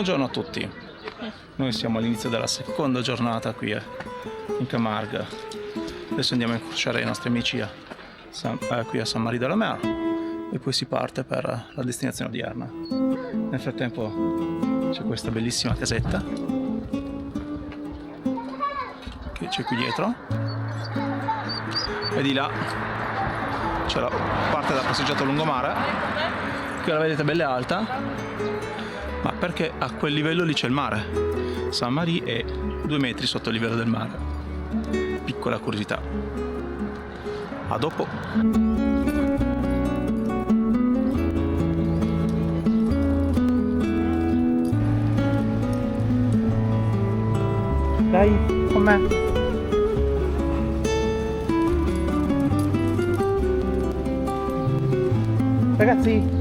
Buongiorno a tutti, noi siamo all'inizio della seconda giornata qui in Camargue. Adesso andiamo a incrociare i nostri amici qui a Saint-Marie de la Mer e poi si parte per la destinazione odierna. Nel frattempo c'è questa bellissima casetta che c'è qui dietro e di là c'è la parte da passeggiato lungomare che la vedete bella alta, ma perché a quel livello lì c'è il mare. Saint-Marie è 2 metri sotto il livello del mare. Piccola curiosità. A dopo. Dai, con me. Ragazzi,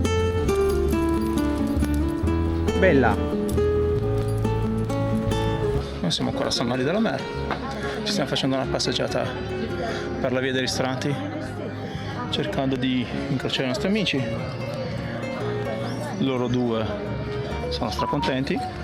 bella. Noi siamo ancora a Saint-Marie de la Mer. Ci stiamo facendo una passeggiata per la via dei ristoranti, cercando di incrociare i nostri amici. Loro due sono stracontenti.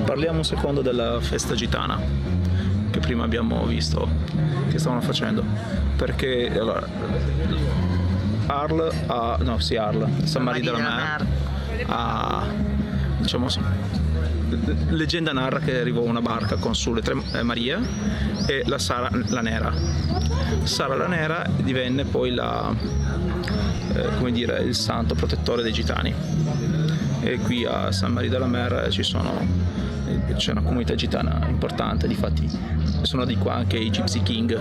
Parliamo un secondo della festa gitana che prima abbiamo visto che stavano facendo, perché allora Saint-Marie de la Mer ha, diciamo, leggenda narra che arrivò una barca con sulle 3 Marie e la Sara la Nera. Sara la Nera divenne poi il santo protettore dei gitani, e qui a Saint-Marie de la Mer c'è una comunità gitana importante. Difatti sono di qua anche i Gypsy King.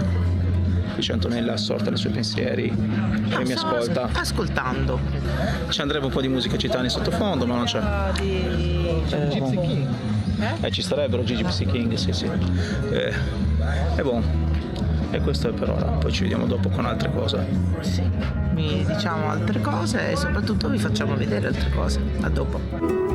Qui c'è Antonella assorta nei suoi pensieri e mi ascolta. Ascoltando. Ci andrebbe un po' di musica gitana in sottofondo, ma non c'è. Gypsy King? Ci starebbero Gypsy King, sì. È buono. E questo è per ora, poi ci vediamo dopo con altre cose. Sì, vi diciamo altre cose e soprattutto vi facciamo vedere altre cose. A dopo.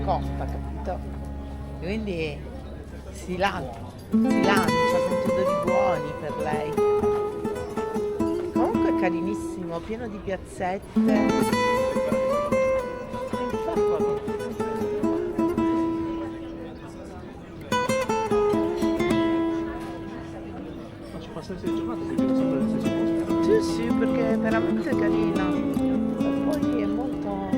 cotta, capito? Quindi si lancia, sento odori buoni per lei. Comunque è carinissimo, pieno di piazzette. Sì, sì, perché è veramente carina. E poi è molto...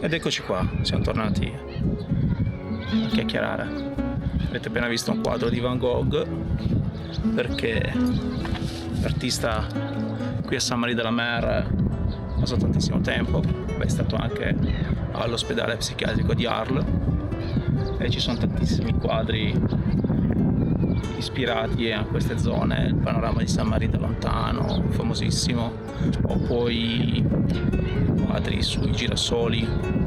Ed eccoci qua, siamo tornati a chiacchierare. Avete appena visto un quadro di Van Gogh, perché l'artista qui a Saint-Marie de la Mer ha passato tantissimo tempo, è stato anche all'ospedale psichiatrico di Arles e ci sono tantissimi quadri ispirati a queste zone, il panorama di Saint-Marie da lontano, famosissimo, o poi quadri sui girasoli.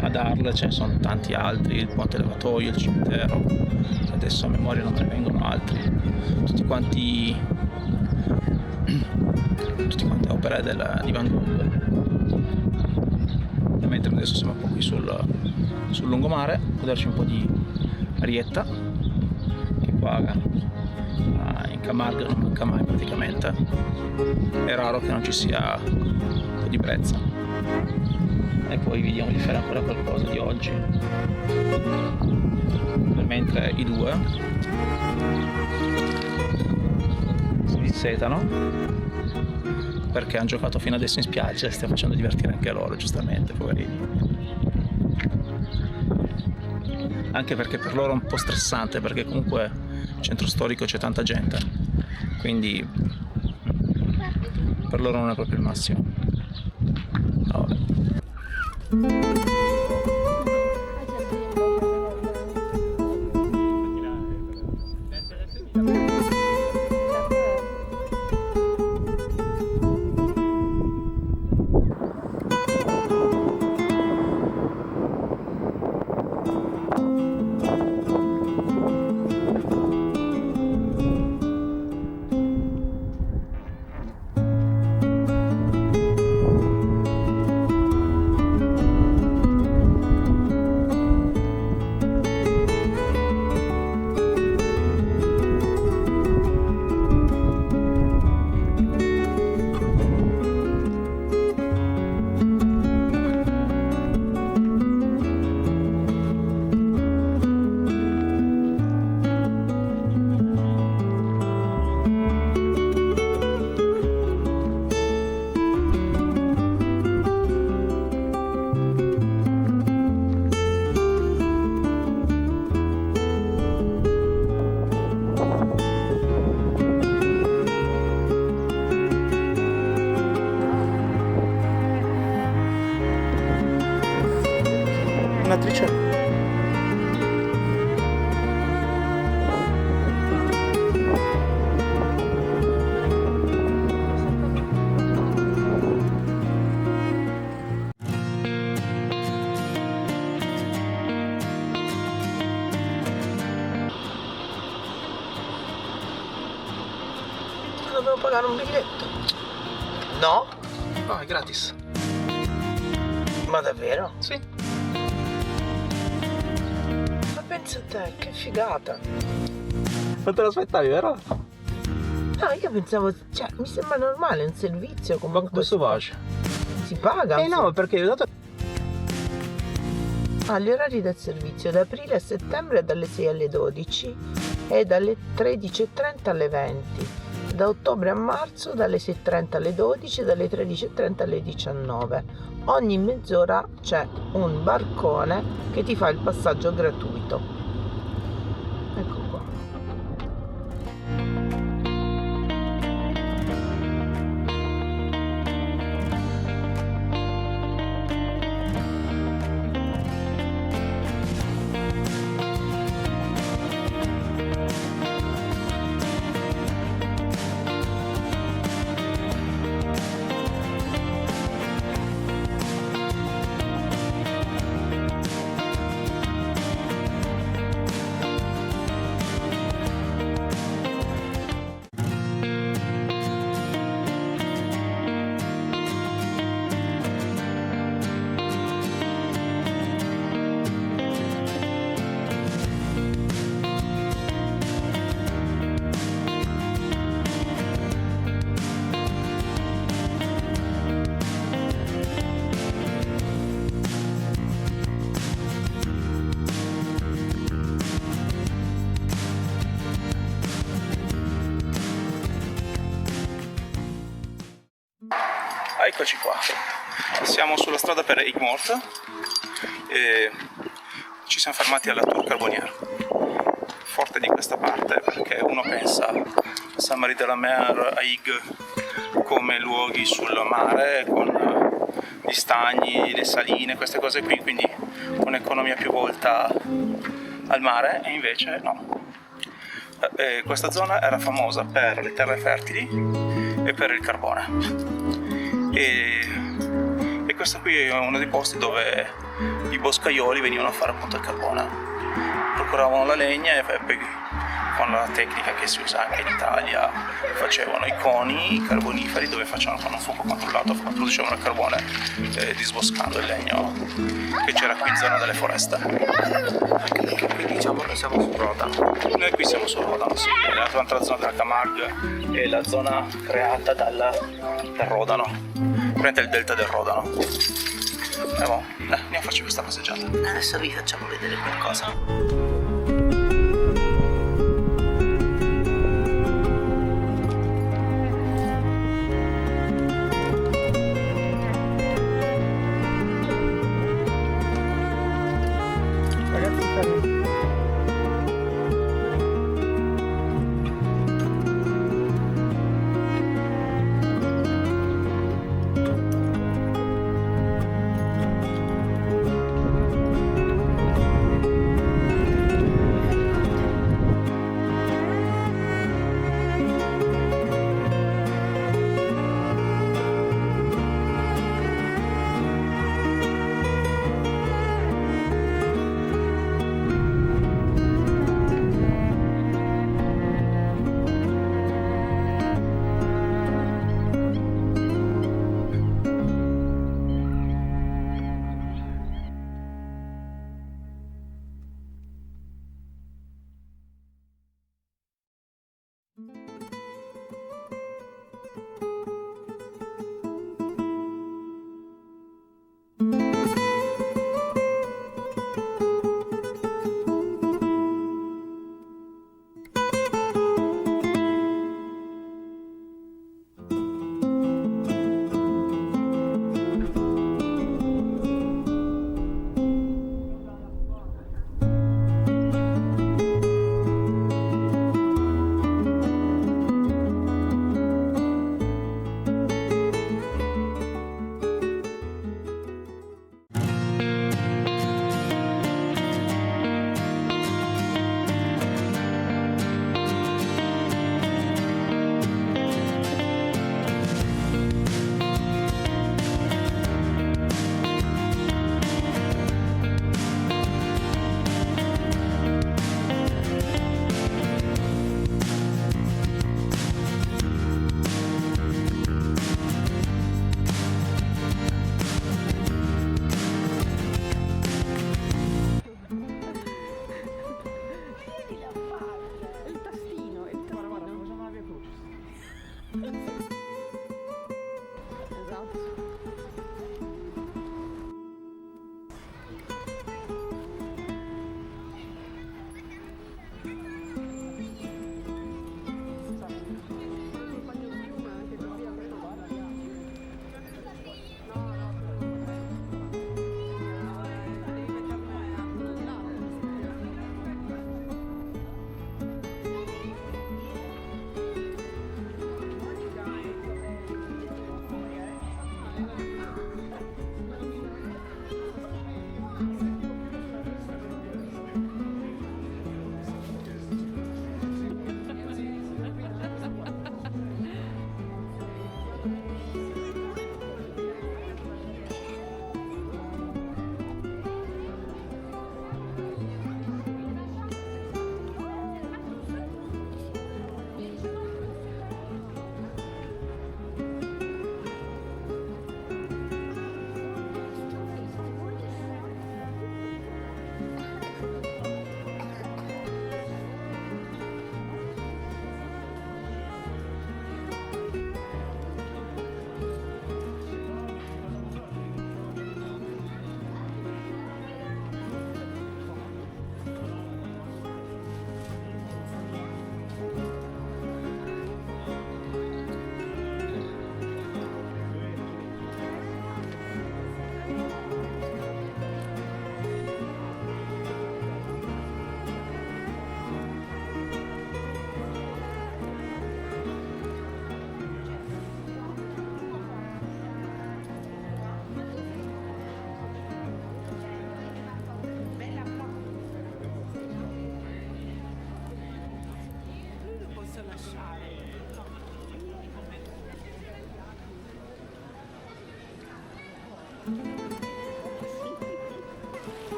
Ad Arles ce ne sono tanti altri, il ponte levatoio, il cimitero, adesso a memoria non me ne vengono altri, tutti quante opere di Van Gogh. E mentre adesso siamo un po' qui sul lungomare a goderci un po' di arietta, che qua in Camargue non manca mai praticamente, è raro che non ci sia un po' di brezza. E poi vediamo di fare ancora qualcosa di oggi, mentre i due si dissetano perché hanno giocato fino adesso in spiaggia e stiamo facendo divertire anche loro, giustamente, poverini. Anche perché per loro è un po' stressante, perché comunque nel centro storico c'è tanta gente, quindi per loro non è proprio il massimo. Vabbè. un'attrice. Dovevo pagare un biglietto. No? No, è gratis. Ma davvero? Sì. Ma pensa a te, che figata. Non te l'aspettavi, vero? No, io pensavo, cioè, mi sembra normale, un servizio comunque. Questo bacio. Si paga? Eh no, perché ho dato... Gli orari del servizio da aprile a settembre dalle 6 alle 12 e dalle 13:30 alle 20. Da ottobre a marzo dalle 6:30 alle 12 e dalle 13:30 alle 19. Ogni mezz'ora c'è un barcone che ti fa il passaggio gratuito. Ecco qua. Eccoci qua, siamo sulla strada per Aigues-Mortes e ci siamo fermati alla Tour Carbonnière, forte di questa parte perché uno pensa a Saint-Marie-de-la-Mer, a Aigues come luoghi sul mare con gli stagni, le saline, queste cose qui, quindi un'economia più volta al mare, e invece no. Questa zona era famosa per le terre fertili e per il carbone. E questo qui è uno dei posti dove i boscaioli venivano a fare appunto il carbone, procuravano la legna e poi con la tecnica che si usa anche in Italia facevano i coni carboniferi dove facevano con un fuoco controllato, producevano il carbone disboscando il legno che c'era qui in zona delle foreste. Anche perché qui diciamo noi siamo su Rodano. Noi qui siamo su Rodano, sì, l'altra zona della Camargue è la zona creata dal Rodano, prende il delta del Rodano. Boh, andiamo a farci questa passeggiata. Adesso vi facciamo vedere qualcosa.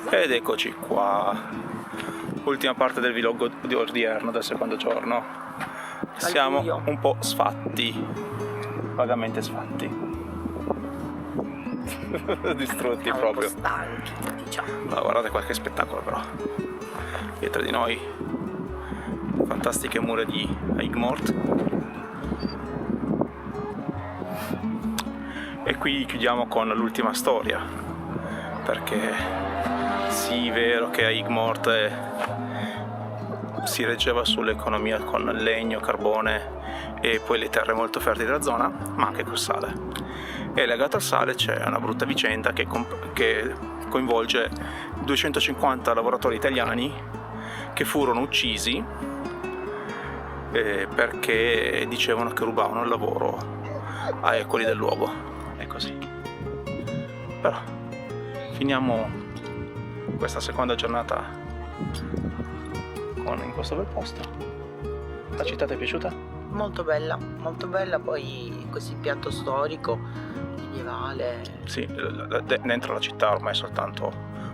Ed eccoci qua, ultima parte del vlog odierno del secondo giorno. Siamo un po' sfatti, vagamente sfatti, distrutti proprio. Un po' stanchi, diciamo. Ma guardate qualche spettacolo però. Dietro di noi fantastiche mura di Higmort. E qui chiudiamo con l'ultima storia, perché sì, è vero che Higmort si reggeva sull'economia con legno, carbone e poi le terre molto fertili della zona, ma anche col sale. E legato al sale c'è una brutta vicenda che coinvolge 250 lavoratori italiani che furono uccisi perché dicevano che rubavano il lavoro ai quelli del luogo. È così. Però finiamo questa seconda giornata in questo bel posto. La città ti è piaciuta? Molto bella, poi questo impianto storico, medievale. Sì, dentro la città ormai è soltanto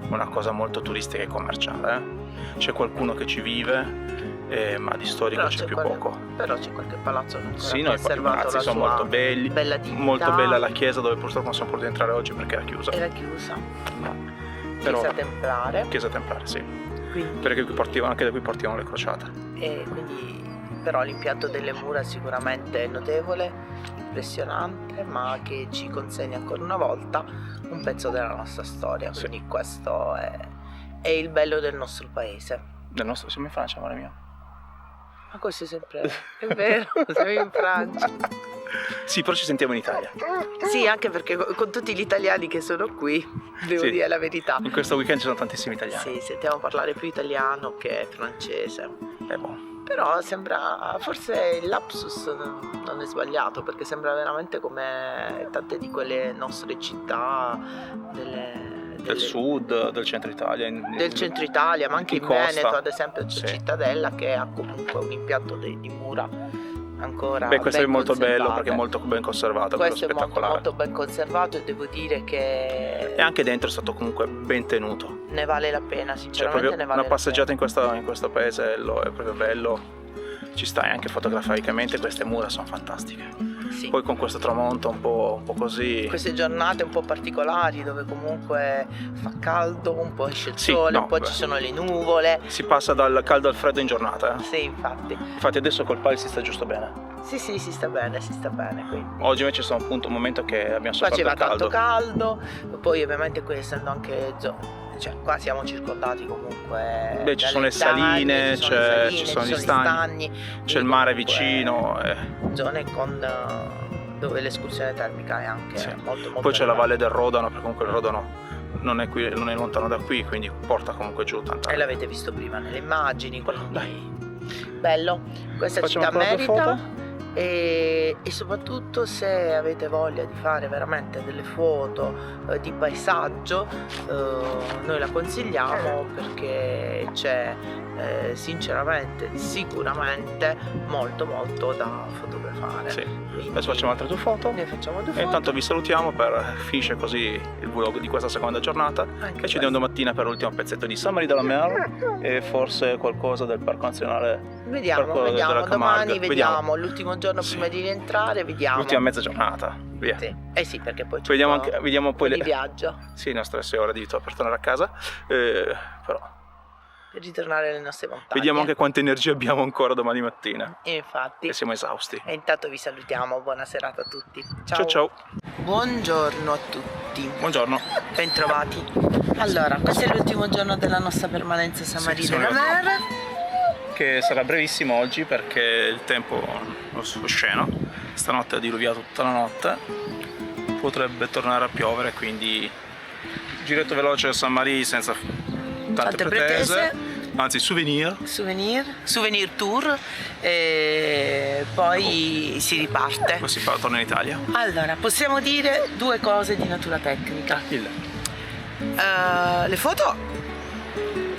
una cosa molto turistica e commerciale. C'è qualcuno che ci vive, ma di storico c'è più poco. Però c'è qualche palazzo che ancora sì, ha conservato i palazzi la sono sua molto belli, bella dignità. molto bella la chiesa, dove purtroppo non siamo potuti entrare oggi perché era chiusa. Era chiusa. Però, Chiesa templare. Chiesa templare, sì. Quindi, Perché anche da qui partivano le crociate. e quindi, però l'impianto delle mura è sicuramente notevole, impressionante, ma che ci consegna ancora una volta un pezzo della nostra storia. Sì. Quindi questo è il bello del nostro paese. Siamo in Francia, amore mio. Ma questo è sempre è vero, siamo in Francia. Sì, però ci sentiamo in Italia. Sì, anche perché con tutti gli italiani che sono qui, devo Sì. dire la verità. In questo weekend ci sono tantissimi italiani. Sì, sentiamo parlare più italiano che francese. Boh. Però sembra, forse il lapsus non è sbagliato, perché sembra veramente come tante di quelle nostre città Del sud, del centro Italia. del centro Italia, ma anche in costa. Veneto, ad esempio, c'è Sì. Cittadella che ha comunque un impianto di mura ancora Questo ben è molto bello conservate. perché è molto ben conservato, Questo è molto, spettacolare. molto ben conservato e devo dire che E anche dentro è stato comunque ben tenuto. ne vale la pena, Cioè, sinceramente proprio ne vale una passeggiata la in questo paesello è proprio bello. Ci stai anche fotograficamente, queste mura sono fantastiche. pena. Sì. Poi con questo tramonto un po' così. Queste giornate un po' particolari dove comunque fa caldo, un po' esce il Sì, sole, no, un po' beh. ci sono le nuvole. Si passa dal caldo al freddo in giornata. Sì, infatti. Infatti adesso col pal si sta giusto bene. Sì, si sta bene, quindi. Oggi invece sono appunto un momento che abbiamo sofferto Faceva il caldo. tanto caldo, poi ovviamente qui essendo anche cioè qua siamo circondati comunque. Beh, ci sono le dalle saline, montagne, ci sono gli gli stagni, c'è quindi il mare comunque vicino. Zone dove l'escursione termica è anche Sì. molto Poi c'è la elevata. Valle del Rodano, perché comunque il Rodano non è qui, non è lontano da qui, quindi porta comunque giù tanta. E l'avete visto prima nelle immagini, quindi Dai. bello. Questa Facciamo città ancora due merita. foto? E soprattutto se avete voglia di fare veramente delle foto di paesaggio, noi la consigliamo perché c'è sinceramente, sicuramente molto da fotografare. Sì. Quindi Adesso facciamo altre due foto. ne facciamo due E foto. intanto vi salutiamo finisce così il vlog di questa seconda giornata. Anche E ci vediamo domattina per l'ultimo pezzetto di Saint-Marie de la Mer e forse qualcosa del Parco Nazionale. Vediamo, Parco della Camargue. domani vediamo, l'ultimo giorno Sì. prima di rientrare, vediamo. L'ultima mezza giornata. Via. Sì. Eh sì, perché poi c'è Vediamo, un po' vediamo poi di viaggio Sì, le nostre 6 ore di vita per tornare a casa. Però per ritornare alle nostre montagne. vediamo anche quanta energia abbiamo ancora domani mattina. E infatti. E siamo esausti. E intanto vi salutiamo, buona serata a tutti. Ciao ciao. Buongiorno a tutti, Buongiorno. bentrovati. Allora, questo è l'ultimo giorno della nostra permanenza a Saint-Marie Sì, de la siamo Mer. Che sarà brevissimo oggi perché il tempo è osceno. Stanotte ha diluviato tutta la notte. Potrebbe tornare a piovere, quindi giretto veloce a Saint-Marie senza tante pretese. Anzi, souvenir. Souvenir tour e poi si riparte. Poi torna in Italia. Allora, possiamo dire due cose di natura tecnica. Il Le foto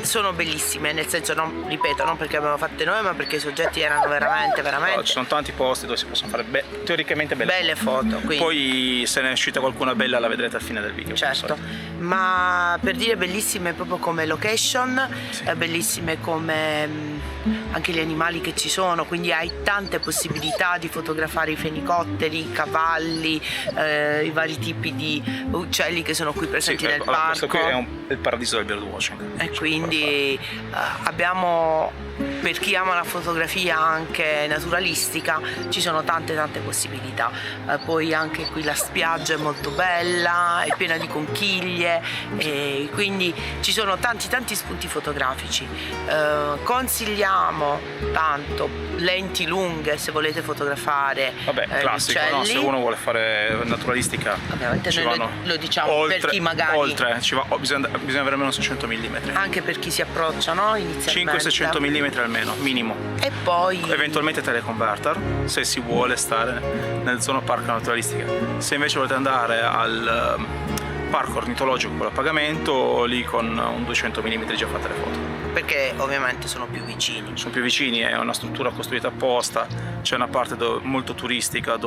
sono bellissime, nel senso, non, ripeto, non perché abbiamo fatte noi, ma perché i soggetti erano veramente No, ci sono tanti posti dove si possono fare teoricamente belle foto. Quindi. Poi se ne è uscita qualcuna bella la vedrete al fine del video. Certo, ma per dire bellissime proprio come location, sì. Bellissime come anche gli animali che ci sono, quindi hai tante possibilità di fotografare i fenicotteri, i cavalli, i vari tipi di uccelli che sono qui presenti nel parco. Questo qui è il paradiso del birdwatching. E quindi abbiamo, per chi ama la fotografia anche naturalistica, ci sono tante possibilità. Poi anche qui la spiaggia è molto bella, è piena di conchiglie, e quindi ci sono tanti spunti fotografici. Consigliamo tanto lenti lunghe se volete fotografare. Vabbè, classico, no? Se uno vuole fare naturalistica, ovviamente noi lo diciamo oltre, per chi magari bisogna avere almeno 600 mm. Anche per chi si approccia, no? Inizialmente 500-600 mm almeno, minimo. E poi eventualmente teleconverter se si vuole stare nel zona parco naturalistica. Se invece volete andare al parco ornitologico con a pagamento, lì con un 200 mm già fate le foto. Perché ovviamente sono più vicini. Sono più vicini, è una struttura costruita apposta, c'è una parte molto turistica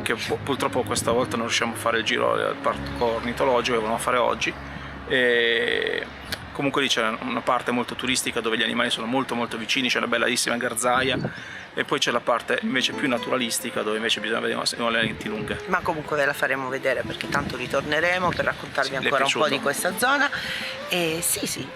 che purtroppo questa volta non riusciamo a fare il giro al parco ornitologico che volevamo fare oggi. E comunque lì c'è una parte molto turistica dove gli animali sono molto vicini, c'è una bellissima garzaia, e poi c'è la parte invece più naturalistica dove invece bisogna vedere le lenti lunghe. Ma comunque ve la faremo vedere perché tanto ritorneremo per raccontarvi ancora un po' di questa zona. E sì,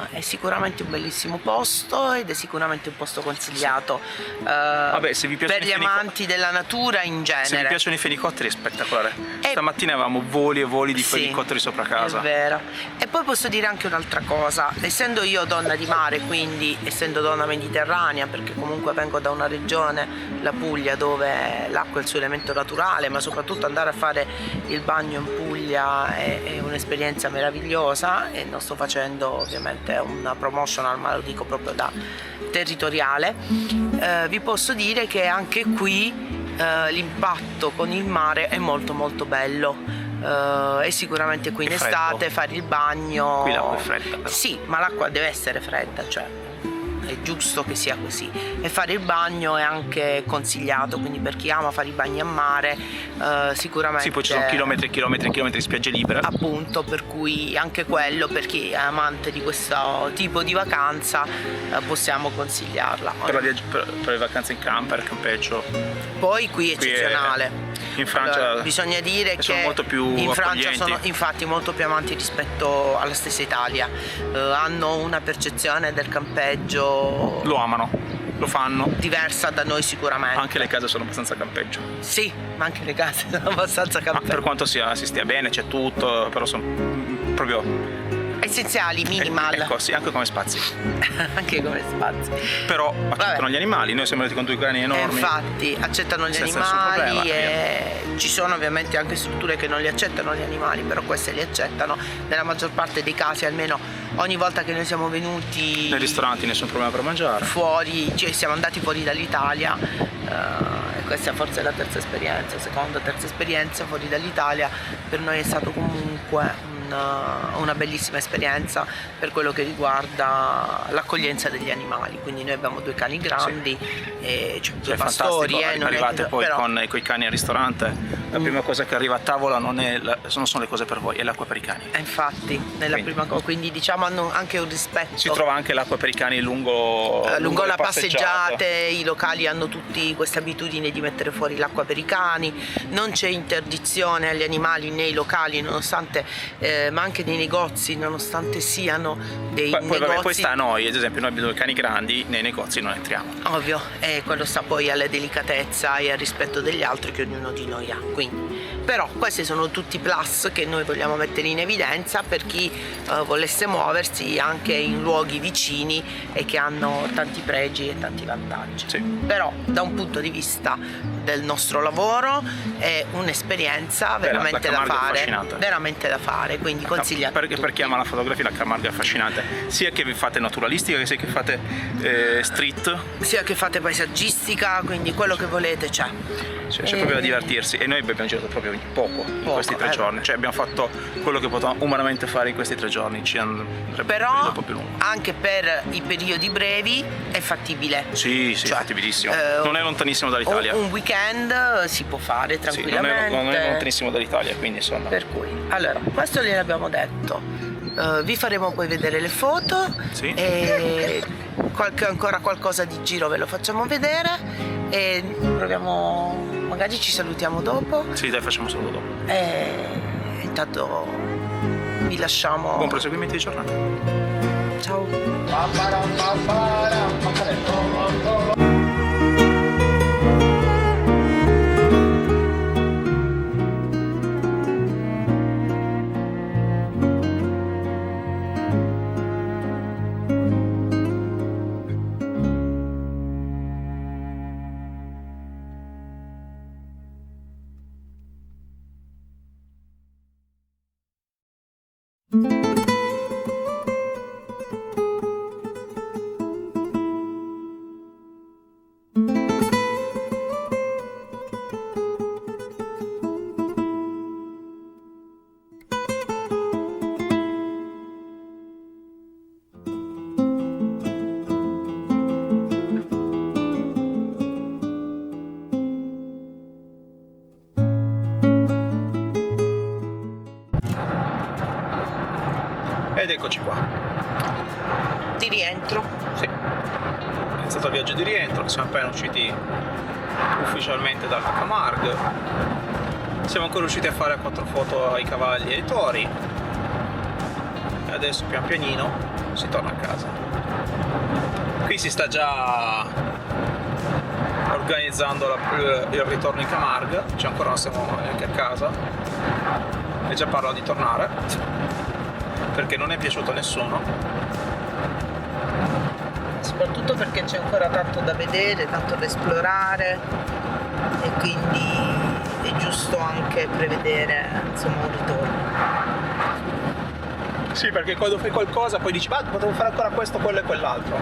è sicuramente un bellissimo posto ed è sicuramente un posto consigliato. Vabbè, se vi piacciono per gli amanti della natura in genere. Se vi piacciono i fenicotteri è spettacolare. Stamattina avevamo voli e voli di fenicotteri sopra casa. È vero. E poi posso dire anche un'altra cosa, essendo io donna di mare, quindi essendo donna mediterranea, perché comunque vengo da una regione, la Puglia, dove l'acqua è il suo elemento naturale, ma soprattutto andare a fare il bagno in Puglia è un'esperienza meravigliosa, e non sto facendo ovviamente una promotional, ma lo dico proprio da territoriale. Vi posso dire che anche qui l'impatto con il mare è molto bello. E sicuramente qui in estate fare il bagno, qui l'acqua è fredda però. Sì, ma l'acqua deve essere fredda, cioè è giusto che sia così, e fare il bagno è anche consigliato, quindi per chi ama fare i bagni a mare sicuramente sì, poi ci sono chilometri di spiagge libere, appunto, per cui anche quello, per chi è amante di questo tipo di vacanza, possiamo consigliarla per le vacanze in camper, campeggio. Poi qui è eccezionale. In Francia allora, bisogna dire sono che molto più in Francia accoglienti. Sono infatti molto più avanti rispetto alla stessa Italia. Hanno una percezione del campeggio, lo amano, lo fanno, diversa da noi sicuramente. Anche le case sono abbastanza campeggio. Sì, ma anche le case sono abbastanza campeggio. Ma per quanto si stia bene, c'è tutto, però sono proprio essenziali, minimal. Ecco, sì, anche come spazi. Anche come spazi. Però accettano gli animali, noi siamo venuti con 2 cani enormi. Infatti, accettano gli animali e ci sono ovviamente anche strutture che non li accettano gli animali, però queste li accettano. Nella maggior parte dei casi, almeno ogni volta che noi siamo venuti nei ristoranti, nessun problema per mangiare. Fuori, cioè siamo andati fuori dall'Italia, e questa forse è la terza esperienza, terza esperienza fuori dall'Italia. Per noi è stato comunque una bellissima esperienza per quello che riguarda l'accoglienza degli animali. Quindi noi abbiamo 2 cani grandi, e cioè 2 pastori, arrivate poi però con i cani al ristorante, la prima cosa che arriva a tavola non sono le cose per voi, è l'acqua per i cani. Infatti, prima cosa, quindi diciamo hanno anche un rispetto. Si trova anche l'acqua per i cani lungo la passeggiate, i locali hanno tutti questa abitudine di mettere fuori l'acqua per i cani, non c'è interdizione agli animali nei locali, nonostante ma anche nei negozi, nonostante siano dei negozi. Poi sta a noi, ad esempio noi abbiamo 2 cani grandi, nei negozi non entriamo. Ovvio, e quello sta poi alla delicatezza e al rispetto degli altri che ognuno di noi ha. Quindi, però questi sono tutti plus che noi vogliamo mettere in evidenza per chi volesse muoversi anche in luoghi vicini e che hanno tanti pregi e tanti vantaggi. Sì. Però da un punto di vista del nostro lavoro, è un'esperienza veramente da fare, quindi consigliamo. Perché per chi ama la fotografia la Camargue è affascinante, sia che vi fate naturalistica sia che fate street, sia che fate paesaggistica, quindi quello che volete c'è. C'è proprio da divertirsi, e noi abbiamo girato proprio poco in questi 3 giorni, cioè abbiamo fatto quello che potevamo umanamente fare in questi 3 giorni, ci andrebbe però un po' più lungo. Anche per i periodi brevi è fattibile. Sì, è fattibilissimo, non è lontanissimo dall'Italia. Un weekend si può fare tranquillamente. Sì, non è lontanissimo dall'Italia, quindi insomma. Per cui, allora, questo gliel'abbiamo detto. Vi faremo poi vedere le foto, sì. E ancora qualcosa di giro ve lo facciamo vedere e proviamo, magari ci salutiamo dopo. Sì, dai, facciamo solo dopo. Intanto vi lasciamo. Buon proseguimento di giornata. Ciao. Ed eccoci qua. Di rientro. Sì. È stato il viaggio di rientro, siamo appena usciti ufficialmente dalla Camargue. Siamo ancora riusciti a fare 4 foto ai cavalli e ai tori. E adesso pian pianino si torna a casa. Qui si sta già organizzando il ritorno in Camargue, cioè ancora non siamo neanche a casa. E già parlo di tornare. Perché non è piaciuto a nessuno, soprattutto perché c'è ancora tanto da vedere, tanto da esplorare, e quindi è giusto anche prevedere, insomma, un ritorno. Sì, perché quando fai qualcosa poi dici potevo fare ancora questo, quello e quell'altro.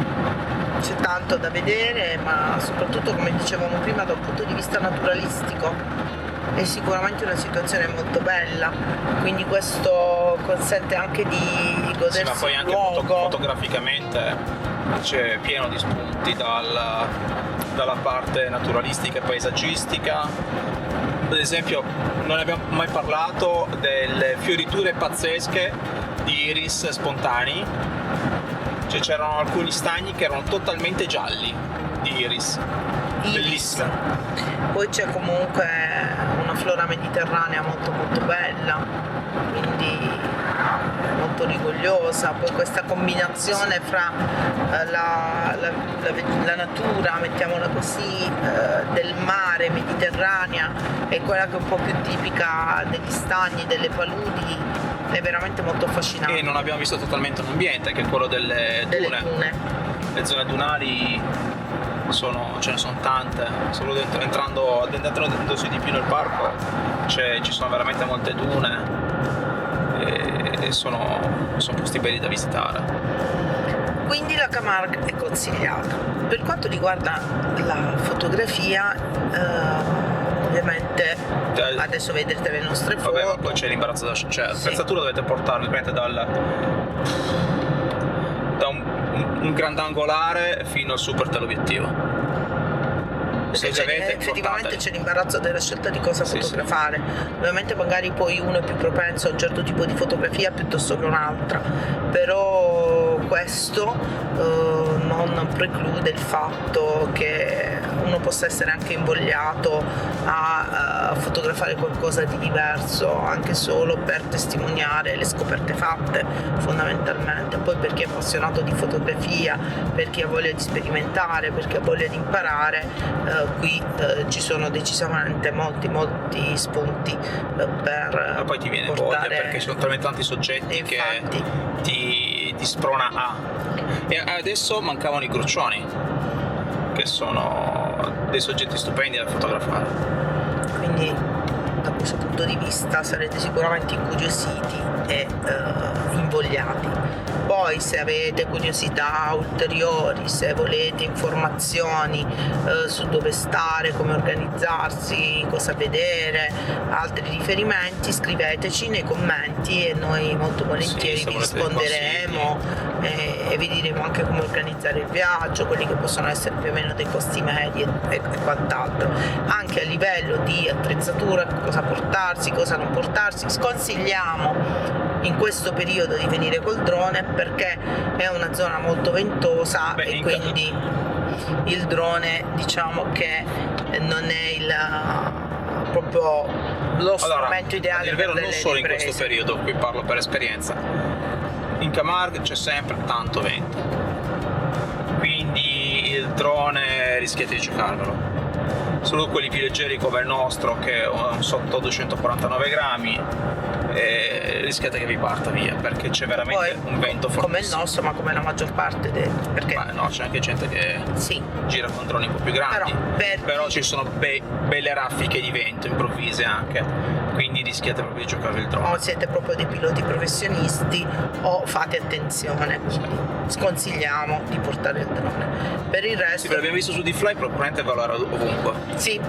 C'è tanto da vedere, ma soprattutto, come dicevamo prima, da un punto di vista naturalistico è sicuramente una situazione molto bella, quindi questo consente anche di godersi sì, ma poi anche fotograficamente c'è pieno di spunti dalla parte naturalistica e paesaggistica. Ad esempio non abbiamo mai parlato delle fioriture pazzesche di iris spontanei, cioè c'erano alcuni stagni che erano totalmente gialli di iris. Bellissimo. Poi c'è comunque una flora mediterranea molto molto bella, quindi molto rigogliosa. Poi questa combinazione fra la natura, mettiamola così, del mare mediterranea e quella che è un po' più tipica degli stagni, delle paludi, è veramente molto affascinante. E non abbiamo visto totalmente un ambiente che è quello delle dune. Le zone dunali ce ne sono tante, solo addentrando di più nel parco ci sono veramente molte dune e sono posti belli da visitare. Quindi la Camargue è consigliata. Per quanto riguarda la fotografia, ovviamente adesso vedrete le nostre foto. Vabbè, ma poi c'è l'imbarazzo l'attrezzatura dovete portarla da un grandangolare fino al super teleobiettivo. Effettivamente c'è l'imbarazzo della scelta di cosa fotografare. Ovviamente magari poi uno è più propenso a un certo tipo di fotografia piuttosto che un'altra, però questo non preclude il fatto che uno possa essere anche invogliato a fotografare qualcosa di diverso, anche solo per testimoniare le scoperte fatte, fondamentalmente. Poi per chi è appassionato di fotografia, per chi ha voglia di sperimentare, per chi ha voglia di imparare, qui ci sono decisamente molti spunti per ma poi ti viene portare... voglia, perché ci sono talmente tanti soggetti che ti sprona a. E adesso mancavano i gruccioni, che sono dei soggetti stupendi da fotografare. Quindi da questo punto di vista sarete sicuramente incuriositi e invogliati. Poi se avete curiosità ulteriori, se volete informazioni su dove stare, come organizzarsi, cosa vedere, altri riferimenti, scriveteci nei commenti e noi molto volentieri vi risponderemo e vi diremo anche come organizzare il viaggio, quelli che possono essere più o meno dei costi medi e quant'altro. Anche a livello di attrezzatura, cosa portarsi, cosa non portarsi, sconsigliamo in questo periodo di venire col drone perché è una zona molto ventosa e quindi il drone diciamo che non è proprio lo strumento ideale per per delle non solo riprese. in questo periodo, qui parlo per esperienza, in Camargue c'è sempre tanto vento, quindi il drone rischiate di giocarvelo. Solo quelli più leggeri come il nostro che è un sotto 249 grammi rischiate che vi parta via perché c'è veramente un vento fortissimo. Come il nostro, ma come la maggior parte perché ma no, c'è anche gente che gira con droni un po' più grandi, però ci sono belle raffiche di vento improvvise anche, quindi rischiate proprio di giocare il drone. O siete proprio dei piloti professionisti o fate attenzione, sconsigliamo di portare il drone. Per il resto l'abbiamo visto su D-Fly, probabilmente volerà ovunque. Sì,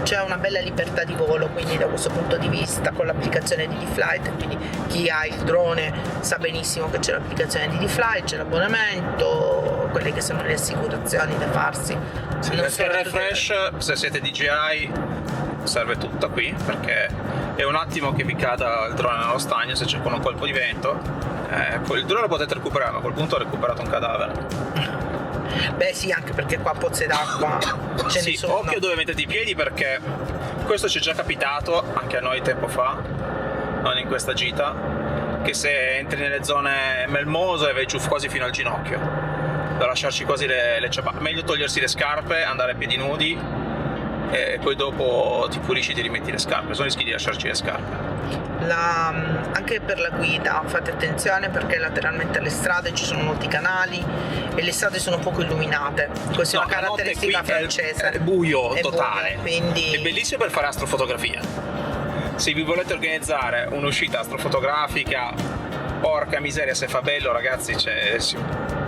c'è una bella libertà di volo, quindi da questo punto di vista con l'applicazione di D-Flight, quindi chi ha il drone sa benissimo che c'è l'applicazione di D-Flight, c'è l'abbonamento, quelle che sono le assicurazioni da farsi. Perché il refresh, se siete DJI, serve tutta qui perché è un attimo che vi cada il drone nello stagno se c'è un colpo di vento, poi il drone lo potete recuperare, ma a quel punto ho recuperato un cadavere. Beh sì, anche perché qua pozze d'acqua ce ne sono. Occhio dove mettete i piedi perché questo ci è già capitato anche a noi tempo fa, non in questa gita, che se entri nelle zone melmose vai giù quasi fino al ginocchio, da lasciarci quasi le ciabatte. Meglio togliersi le scarpe, andare a piedi nudi e poi dopo ti pulisci, ti rimetti le scarpe, sono rischi di lasciarci le scarpe. Anche per la guida fate attenzione perché lateralmente alle strade ci sono molti canali e le strade sono poco illuminate, questa è una caratteristica francese. È buio totale, quindi è bellissimo per fare astrofotografia. Se vi volete organizzare un'uscita astrofotografica, porca miseria se fa bello ragazzi,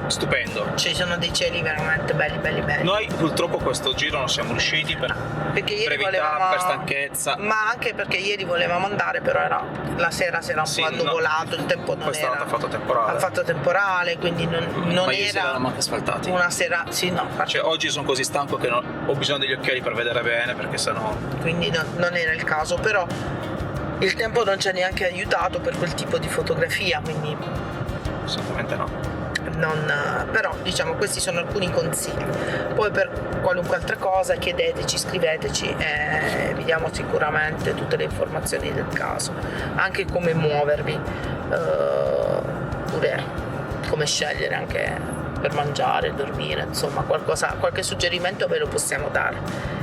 stupendo. Ci sono dei cieli veramente belli. Noi purtroppo questo giro non siamo riusciti per brevità, per stanchezza. Ma anche perché ieri volevamo andare, però la sera si era un po' annuvolato, il tempo non era. Ha fatto temporale. Ha fatto temporale, quindi non era manco asfaltati. Una sera, sì, no. Cioè oggi sono così stanco che ho bisogno degli occhiali per vedere bene, perché sennò. Quindi non era il caso, però il tempo non ci ha neanche aiutato per quel tipo di fotografia, quindi assolutamente no. Però diciamo questi sono alcuni consigli. Poi per qualunque altra cosa chiedeteci, scriveteci e vi diamo sicuramente tutte le informazioni del caso, anche come muovervi, pure come scegliere anche per mangiare, dormire, insomma qualche suggerimento ve lo possiamo dare.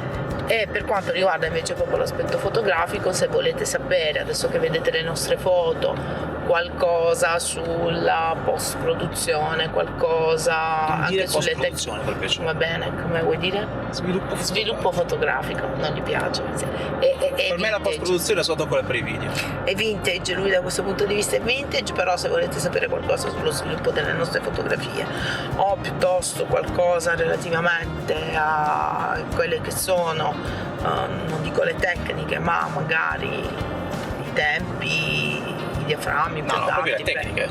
E per quanto riguarda invece proprio l'aspetto fotografico, se volete sapere, adesso che vedete le nostre foto, qualcosa sulla post produzione, qualcosa anche sulle tecniche, va bene, come vuoi dire? Sviluppo fotografico, non gli piace. Per me la post produzione è sotto quella per i video. È vintage, lui da questo punto di vista è vintage, però se volete sapere qualcosa sullo sviluppo delle nostre fotografie o piuttosto qualcosa relativamente a quelle che sono non dico le tecniche, ma magari i tempi, i diaframmi, proprio le tecniche.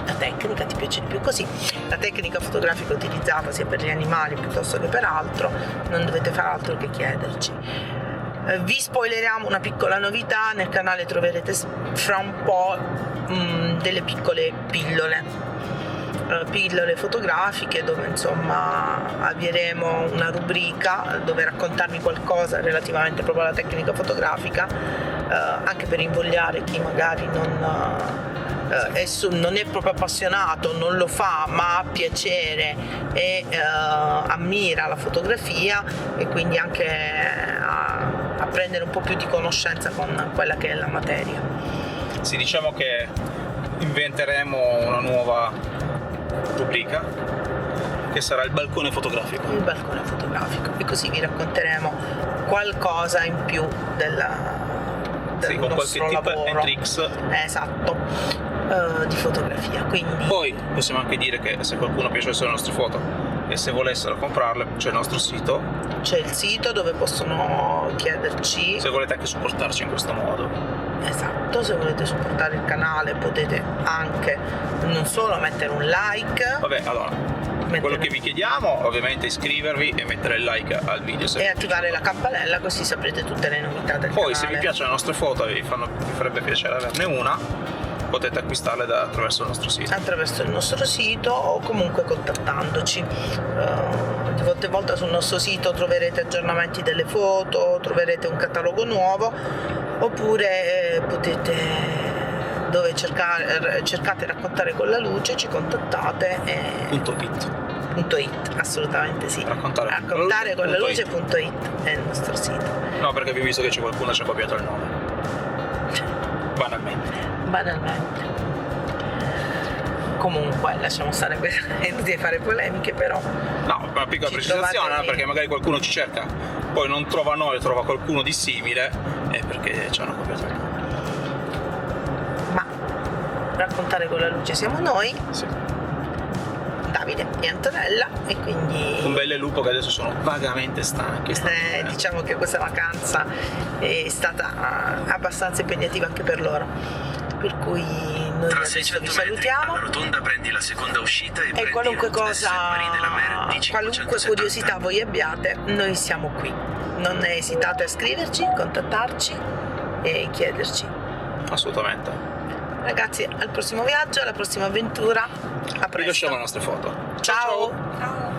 La tecnica ti piace di più così, la tecnica fotografica utilizzata sia per gli animali piuttosto che per altro, non dovete fare altro che chiederci. Vi spoileriamo una piccola novità: nel canale troverete fra un po' delle piccole pillole fotografiche, dove insomma avvieremo una rubrica dove raccontarvi qualcosa relativamente proprio alla tecnica fotografica, anche per invogliare chi magari non è proprio appassionato, non lo fa, ma ha piacere e ammira la fotografia, e quindi anche a prendere un po' più di conoscenza con quella che è la materia. Sì, diciamo che inventeremo una nuova rubrica che sarà il balcone fotografico. Il balcone fotografico, e così vi racconteremo qualcosa in più del Sì, con qualche nostro tip lavoro. and tricks. Esatto, di fotografia. Quindi Poi possiamo anche dire che se qualcuno piacesse le nostre foto e se volessero comprarle, c'è il nostro sito. c'è il sito dove possono chiederci. Se volete anche supportarci in questo modo. Esatto, se volete supportare il canale potete anche non solo mettere un like, Vabbè, allora, quello che vi chiediamo ovviamente è iscrivervi e mettere il like al video se e vi attivare piace. la campanella, così saprete tutte le novità del Poi canale. se vi piacciono le nostre foto e vi farebbe piacere averne una, potete acquistarle attraverso il nostro sito. Attraverso il nostro sito o comunque contattandoci. Di volta in volta sul nostro sito troverete aggiornamenti delle foto, troverete un catalogo nuovo, oppure potete, dove cercate Raccontare con la luce, ci contattate .it, assolutamente sì. Raccontare con la luce.it è il nostro sito. No, perché vi ho visto che c'è qualcuno che ci ha copiato il nome. Banalmente. Comunque lasciamo stare di fare polemiche, però No, una piccola Ci precisazione, trovate- perché magari qualcuno ci cerca, poi non trova noi, trova qualcuno di simile, è perché ci hanno copiato il nome. ma Raccontare con la luce siamo noi, Sì. Davide e Antonella, e quindi Un bel lupo che adesso sono vagamente stanchi. diciamo che questa vacanza è stata abbastanza impegnativa anche per loro, per cui noi Tra adesso 600 vi metri salutiamo. alla rotonda prendi la seconda uscita e E qualunque cosa, qualunque curiosità voi abbiate, noi siamo qui. Non esitate a scriverci, contattarci e chiederci. Assolutamente. Ragazzi, al prossimo viaggio, alla prossima avventura. A Vi lasciamo presto. le nostre foto. Ciao. Ciao.